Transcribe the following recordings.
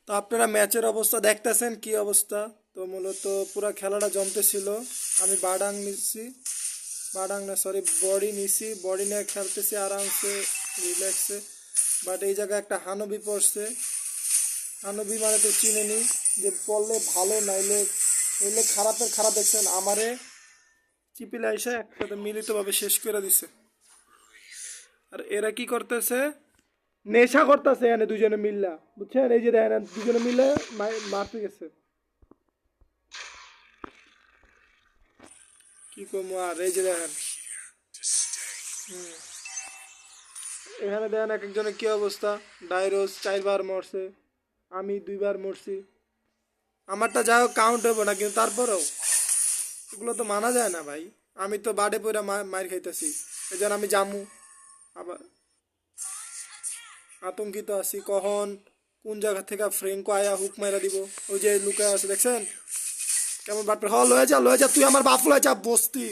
তো আপনারা ম্যাচের অবস্থা দেখতেছেন কি অবস্থা। তো মূলত পুরো খেলাটা জমতেছিল। আমি বাডাং নিচ্ছি, বাডাং না সরি বডি নিছি, বডি নিয়ে খেলতেছি আরামসে রিল্যাক্সে। বাট এই জায়গায় একটা হানবি পড়ছে। হানবি মানে তো চিনেনি, যে পড়লে ভালো নাইলে হইলে খারাপের খারাপ। দেখছেন আমারে চিপিলে এসে একসাথে মিলিতভাবে শেষ করে দিছে। আর এরা কি করতেছে, নেশা করতেছে এনে দুজনে মিল্লা, বুঝছেন? এই যে দেখেন দুজনে মিলে মারতে গেছে। কি করবো আর, এই যে দেখেন এখানে দেখেন এক একজনের কি অবস্থা। ডাইরোস 4বার মরছে, আমি 2বার মরছি। আমারটা যাই হোক কাউন্ট হবো না, কিন্তু তারপরেও এগুলো তো মানা যায় না ভাই। আমি তো বাডে পইরা মার খাইতেছি, এই জন্য আমি জামু। আবার আতঙ্কিত আছি কখন কোন জায়গা থেকে ফ্রেঙ্কো আয়া হুক মাইরা দিব। ওই যে লুকায় আছে দেখছেন কেমন বাটপার। লয়ে যা লয়ে যা, তুই আমার বাপ লয়ে যা বস্তি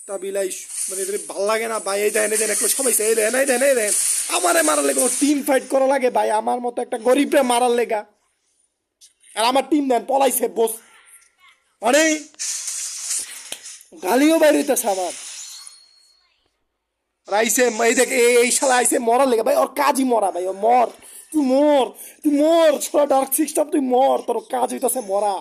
তা বিলাই। মানে এদের ভাল লাগে না ভাই। এই দেন এই দেন একটা সবাই এই দেন এই দেন এই দেন, আমারে মারার লেগে টিম ফাইট করা লাগে ভাই, আমার মতো একটা গরিবরে মারার লেগা। আর আমার টিম দেন পলাইছে বস, মানে গালিও বাইর হইতেছে আমার। রাইছে এই দেখ এই শালা আইছে মরার লেগে ভাই, ওর কাজই মরা ভাই। ও মর, তুই মর, তুই মর ছোড়া ডার্ক সিস্টেম, তুই মর, তোর কাজ হইতেছে মরা।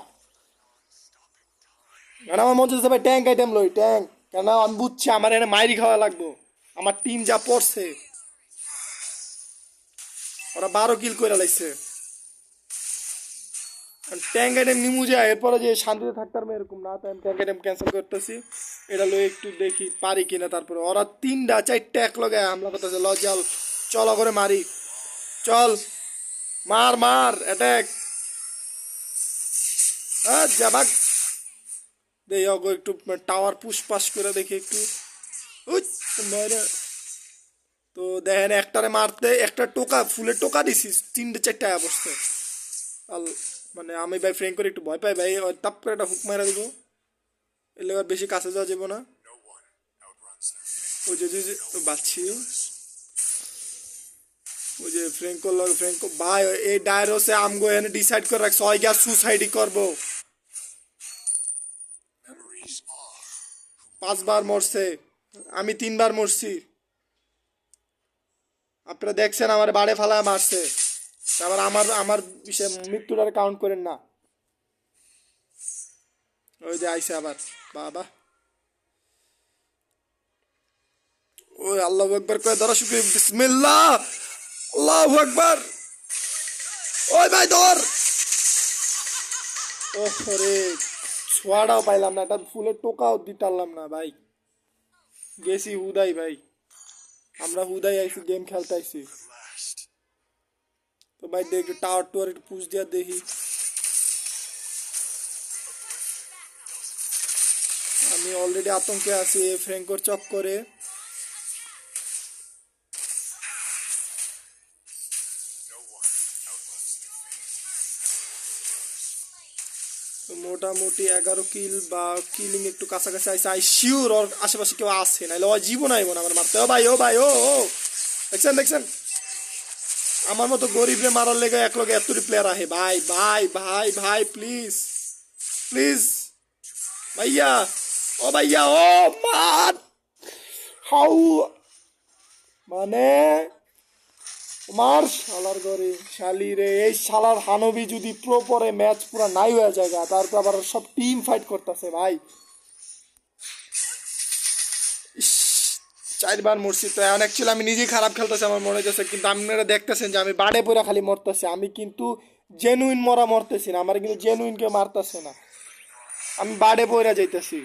কেন আমার মন চাইছে ভাই ট্যাঙ্ক আইটেম লই ট্যাঙ্ক, কেন আমি বুঝছি আমার এনে মাইরি খাওয়া লাগবো। আমার টিম যা পড়ছে, ওরা 12 কিল করে লাইছে। ট্যাঙ্ক আইটেম নিমু যায়, এরপরে যে শান্তিতে থাকতে পারবে এরকম না। তাই আমি ট্যাঙ্ক আইটেম ক্যান্সেল করতেছি। এটা লই একটু দেখি পারি কিনা। তারপরে ওরা 3টা 4টা এক লগে হামলা করতেছে। লজাল চলো করে মারি, চল মার মার অ্যাটাক। হ্যাঁ যাবাক দেখি অগো একটু টাওয়ার পুশ করে দেখি একটু। উই, মেরে। তো দেখেন একটারে মারতে একটা টোকা ফুলের টোকা দিছিস, 3টে 4টা অবস্থা। আল মানে আমি ভাই ফ্রেঙ্ক করে একটু ভয় পাই ভাই, ওই তাপ করে একটা হুক মারা দিব। এর লেগে আর বেশি কাছে যাওয়া যাবো না। ওই যে বাচ্ছি, ওই যে ফ্রেঙ্কো লগ ফ্রেঙ্কো ভাই এই ডায়রোসে আমগো এনে ডিসাইড করে রাখছে হয় গিয়া সুসাইডই করবো। 5বার মরছে, আমি 3বার মরছি। আপনারা দেখছেন আমার বাড়ে ফালায় মারছে। আবার আমার আমার বিষয়ে মৃত্যুটার কাউন্ট করেন না। ওই যে আইসে আবার বাবা। ওই আল্লাহু আকবার কয়ে ধরা শুক্রিয়া, বিসমিল্লাহ আল্লাহু আকবার। ওই ভাই ধর। ওরে ছোয়াটাও পাইলাম না, এটা ফুলের টোকাও দিতারলাম না ভাই। গেছি হুদাই ভাই, আমরা হুদাই আইছি গেম খেলতে আইছি। তো ভাই দেখ টাওয়ার টুয়ার একটু পুশ দিয়া দেখি। আমি অলরেডি আতঙ্কে আছি ফ্রেঙ্কোর চক্করে। তো মোটামুটি 11 কিল বা কিলিং একটু কাছাকাছি আইসে। আই শিওর ওর আশেপাশে কেউ আছে, নাহলে ও জীবন আইব না আমার মারতে। ও ভাই ও ভাই ও ও দেখছেন দেখছেন, আমার মতো গরিবরে মারার লেগে এক লগে এতটি প্লেয়ার আহে ভাই ভাই ভাই ভাই প্লিজ প্লিজ ভাইয়া। ও ভাইয়া ও মান হাউ মানে মার শালার ঘরে শালি রে। এই শালার হানবি যদি প্রো পরে ম্যাচ পুরা নাই হয়ে যায়, তারপর আবার সব টিম ফাইট করতেছে ভাই। ইস, 4বার মরছি। তো এখন অ্যাকচুয়ালি আমি নিজেই খারাপ খেলতেছি আমার মনে হচ্ছে, কিন্তু আপনারা দেখতেছেন যে আমি বাড়ে পড়া খালি মরতেছি। আমি কিন্তু জেনুইন মরতেছি না, আমার কিন্তু জেনুইন কেউ মারতেছে না, আমি বাড়ে পড়া যাইতেছি।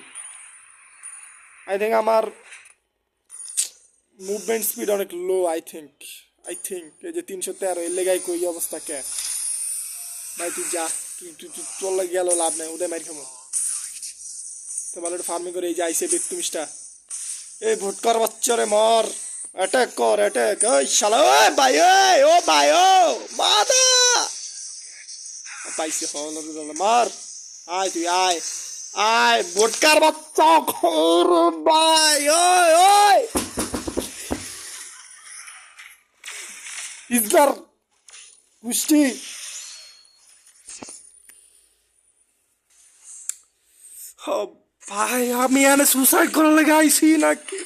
আই থিঙ্ক আমার মুভমেন্ট স্পিড অনেক লো। আই থিঙ্ক এই যে 313 এর লেগাই কই অবস্থা কে ভাই। তুই যা, তুই চলে গেল লাভ নাই, ওদের মাইর খামো। তো ভালো ফার্মিং করে এই যে আইসে বেতুমিসটা, এই ভোটকার বাচ্চারে মর, অ্যাটাক কর অ্যাটাক। ওই শালা ওই ভাই ওই ও ভাই ও মাদা পাইছে হল মার। আয় তুই আয় আয় ভোটকার বাচ্চা খর ভাই। ওই ওই ইসলার পুষ্টি ভাই আমি এনে সুসাইড করার লেগে আইছি নাকি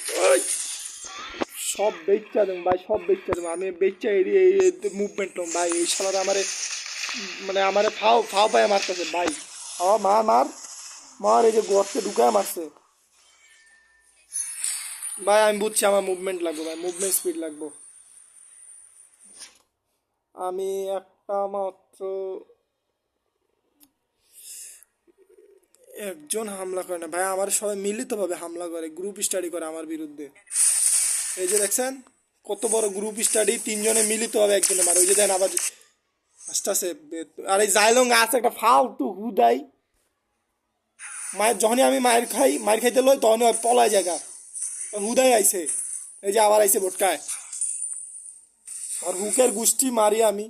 সব বেচা দেবো ভাই, সব বেচা দেবো আমি, বেচা এই মুভমেন্ট লম ভাই। এই শালার আমারে মানে আমারে ফাও ফাও পায়ে মারতেছে ভাই। মার মার মার, এই যে গর্তে ঢুকায় মারছে ভাই। আমি বুঝছি আমার মুভমেন্ট লাগবে ভাই, মুভমেন্ট স্পিড লাগবে। আমি একটা মাত্র একজন হামলা করে না ভাই, আমার সবাই মিলিতভাবে হামলা করে, গ্রুপ স্টাডি করে আমার বিরুদ্ধে। এই যে দেখছেন কত বড় গ্রুপ স্টাডি, তিনজনে মিলিতভাবে একজনে মারে। ওই যে দেন আবার আস্তে আস্তে। আর এই জাইলং আছে একটা ফালতু হুদাই, মায়ের যখনই আমি মায়ের খাইতে লই তখনই পলায় জায়গা হুদাই আইছে। এই যে আবার আইছে ভোটকায়, আর হুকের গুষ্টি মারি আমি।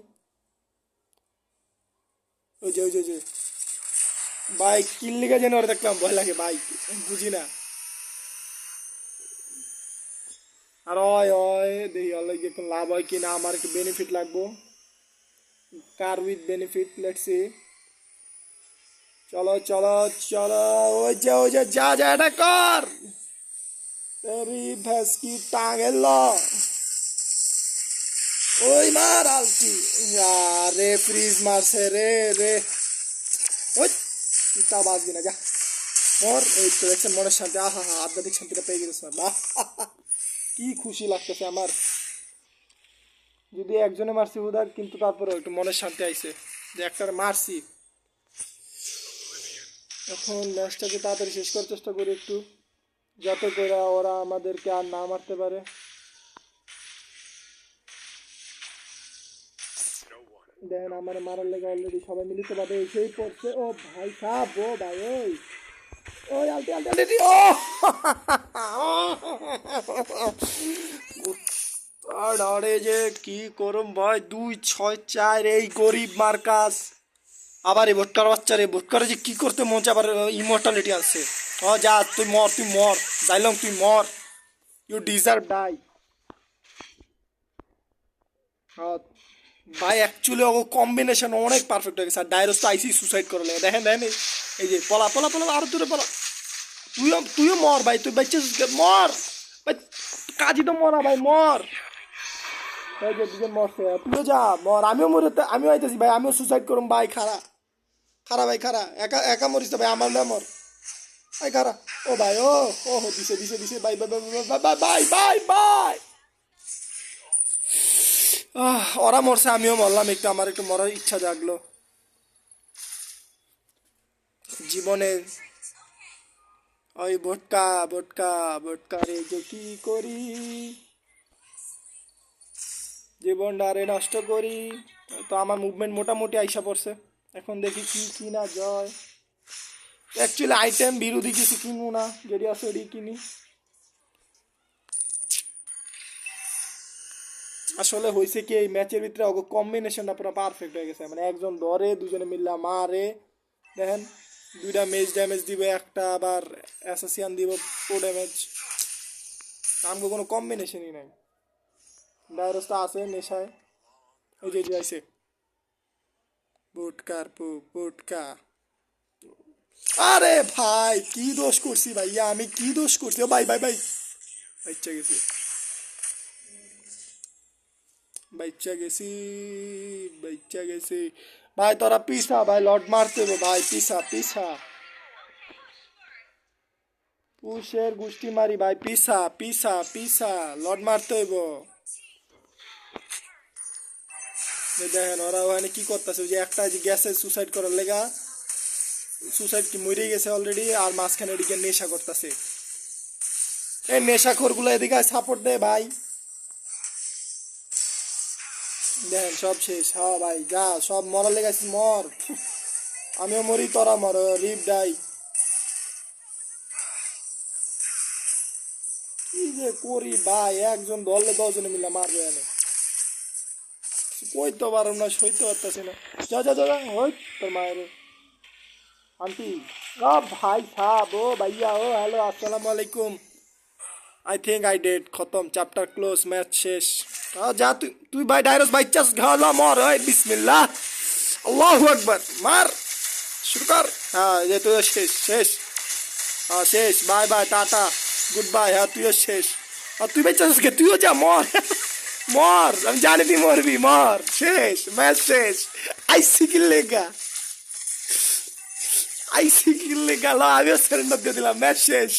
ওই যে ওই যে ওই যে ভাই কিল লিগে যেন ওরা দেখলাম ভয় লাগে ভাই, বুঝি না। আর ওয় দেখি অলরেডি একটু লাভ হয় কিনা, আমার একটু বেনিফিট লাগবো, কার উইথ বেনিফিট, লেটস সি। চলো চলো চলো, ওই যে যা যা এটা কর, তেরি ভেস কি টাঙে ল, ওই মার আলতি। রে ফ্রিজ মারছে রে রে, ওই তা বাজবি না যা মর। এই তো দেখছেন মনের শান্তি, আহা হা আধ্যাত্মিক শান্তিটা পেয়ে গেছে না, কি খুশি লাগতেছে আমার। যদি একজনে মারছি উদার, কিন্তু তারপরে একটু মনের শান্তি আইছে যে একটা মারছি। এখন ম্যাচটাকে তাড়াতাড়ি শেষ করার চেষ্টা করি একটু, যাতে করে ওরা আমাদেরকে আর না মারতে পারে। দেখেন আমার মারার লেগে অলরেডি সবাই মিলিত ভাবে এসেই পড়ছে। ও ভাই সাব, ও ভাই ওই ওই আলটি আলটি আলটি, ও আরে যে কি করম ভাই, 2-6-4 এই গরিব মার্কাস। আবার এই ভোটকার বাচ্চা রে, ভোটকারে যে কি করতে মন চায়, আবার ইমর্টালিটি আছে। যা তুই মর, তুই মর যাইলং, তুই মর, ইউ ডিজার্ভ ডাই। ভাই অ্যাকচুয়ালি ও কম্বিনেশন অনেক পারফেক্ট হয়ে গেছে। আর ডাইরোস তো আইসি সুসাইড করে লাগে, দেখেন দেখেন এই যে পলা পলা পলা, আরো দূরে পলা। তুইও মর ভাই, তুই বাচ্চা মর ভাই, কাজই তো মরা ভাই, মর। এই যে দুজন মরছে, তুইও যা মর, আমিও মরে, আমিও আইতেছি ভাই, আমিও সুসাইড করুম ভাই। খারা খারা ভাই, খারা একা একা মরিস ভাই, আমার না মর ভাই, খারা। ও ভাই ও ও দিছে দিছে দিছে, bye bye bye bye bye bye bye. ওরা মরছে, আমিও মরলাম একটু, আমার একটু মরার ইচ্ছা জাগলো জীবনে। ওই ভোটকা ভোটকা ভোটকা রে যে কি করি, জীবনটা আরে নষ্ট করি। তো আমার মুভমেন্ট মোটামুটি আইসা পড়ছে, এখন দেখি কি কি না জয়। অ্যাকচুয়ালি আইটেম বিরোধী কিছু কিনবো না, যদি আছে ওটি কিনি। আসলে হয়েছে কি, এই ম্যাচের ভিতরে ওকে কম্বিনেশনটা পুরো পারফেক্ট হয়ে গেছে, মানে একজন ধরে দুজনে মিললে মারে। দেখেন দুইটা মেজ ড্যামেজ দিবে, একটা আবার অ্যাসাসিয়ান দিব 4 ড্যামেজ। আমাকে কোনো কম্বিনেশনই নাই। ডাইরোসটা আছে নেশায়, ওই যে যাইছে বুটকার পু বুটকা। আরে ভাই কি দোষ করছি ভাইয়া, আমি কি দোষ করছি? ও ভাই ভাই ভাই, বাচ্চা গেছি বাচ্চা গেছি বাচ্চা গেছি ভাই। তোরা পিসা ভাই, লর্ড মারতে হবে ভাই, পিসা পিসা, পুষের গুষ্টি মারি ভাই, পিসা পিসা পিসা, লর্ড মারতে হইব। দেখেন ওরা ওখানে কি করতেছে, ওই যে একটা যে গেছে সুসাইড করার লেগা, সুসাইড কি মরে গেছে অলরেডি, আর মাঝখানে ওদিকে নেশা করতেছে। এই নেশাখোর গুলো এদিকে সাপোর্ট দে ভাই। দেখেন সব শেষ, হ্যাঁ ভাই যা, সব মরার লেগে মর, আমিও মরি তোরা মর, রিপ ডাই। কি যে করি ভাই, একজন ধরলে 10 জনে মিলে মারবে এনে, কইতে পারো না, সইতে পারতেছি না। যা যা যা, ওই তোর মায়ের আন্টি। ও ভাই সাব, ও ভাইয়া, ও হ্যালো আসসালামু আলাইকুম। আই থিঙ্ক আই ডেড, খতম, চ্যাপ্টার ক্লোজ, ম্যাচ শেষ। যা তুই তুই ভাই ডাইরেক্ট ভাই চাস ঘালা মর ওই বিসমিল্লাহ আল্লাহু আকবার মার শুরু কর হ্যাঁ যে তুই শেষ শেষ হ্যাঁ শেষ bye bye tata good bye হ্যাঁ তুইও শেষ আর তুই ভাই চাস তুইও যা মর মর আমি জানি তুই মরবি মর শেষ ম্যাচ শেষ আইসি কিল লেগা লো আমিও সারেন্ডার দিয়ে দিলাম ম্যাচ শেষ